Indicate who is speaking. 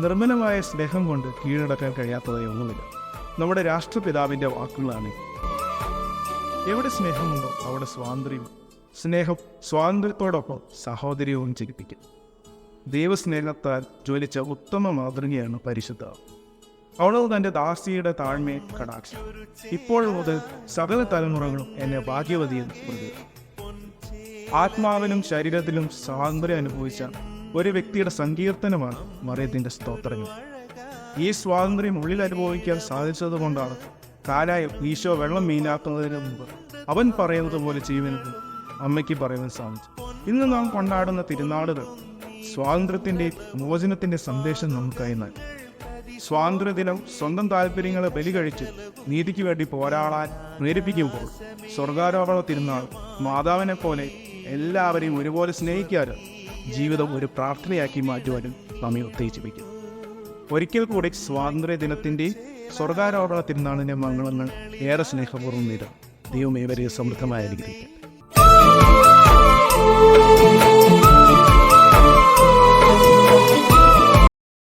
Speaker 1: നിർമ്മലമായ സ്നേഹം കൊണ്ട് കീഴടക്കാൻ കഴിയാത്തതായി ഒന്നുമില്ല. നമ്മുടെ രാഷ്ട്രപിതാവിൻ്റെ വാക്കുകളാണ്. എവിടെ സ്നേഹമുണ്ടോ അവിടെ സ്വാതന്ത്ര്യവും. സ്നേഹം സ്വാതന്ത്ര്യത്തോടൊപ്പം സഹോദര്യവും ജനിപ്പിക്കും. ദൈവസ്നേഹത്താൽ ജ്വലിച്ച ഉത്തമ മാതൃകയാണ് പരിശുദ്ധ. അവൾ തൻ്റെ ദാസിയുടെ താഴ്മയെ കടാക്ഷം. ഇപ്പോൾ മുതൽ സകല തലമുറകളും എന്നെ ഭാഗ്യവതിയെന്ന് പ്രതികരിക്കും. ആത്മാവിനും ശരീരത്തിലും സ്വാതന്ത്ര്യം അനുഭവിച്ച ഒരു വ്യക്തിയുടെ സങ്കീർത്തനമാണ് മറിയത്തിൻ്റെ സ്തോത്രങ്ങൾ. ഈ സ്വാതന്ത്ര്യം ഉള്ളിൽ അനുഭവിക്കാൻ സാധിച്ചതുകൊണ്ടാണ് കാനായിൽ ഈശോ വെള്ളം മീനാക്കുന്നതിന് മുമ്പ് അവൻ പറയുന്നത് പോലെ ചെയ്യുമെന്ന് അമ്മയ്ക്ക് പറയുവാൻ സാധിച്ചു. ഇന്ന് നാം കൊണ്ടാടുന്ന തിരുനാളുകൾ സ്വാതന്ത്ര്യത്തിൻ്റെ മോചനത്തിൻ്റെ സന്ദേശം നമുക്കായി നൽകും. സ്വാതന്ത്ര്യദിനം സ്വന്തം താല്പര്യങ്ങളെ ബലികഴിച്ച് നീതിക്ക് വേണ്ടി പോരാടാൻ പ്രേരിപ്പിക്കുമ്പോൾ സ്വർഗാരോപണ തിരുനാൾ മാതാവിനെ പോലെ എല്ലാവരെയും ഒരുപോലെ സ്നേഹിക്കാനും ജീവിതം ഒരു പ്രാർത്ഥനയാക്കി മാറ്റുവാനും നമ്മെ ഉത്തേജിപ്പിക്കും. ഒരിക്കൽ കൂടി സ്വാതന്ത്ര്യ ദിനത്തിൻ്റെ സ്വർഗാരോപണ തിരുനാളിൻ്റെ മംഗളങ്ങൾ ഏറെ സ്നേഹപൂർവ്വം നേരും. ദൈവം ഏവരെയും സമൃദ്ധമായി അനുഗ്രഹിക്കും.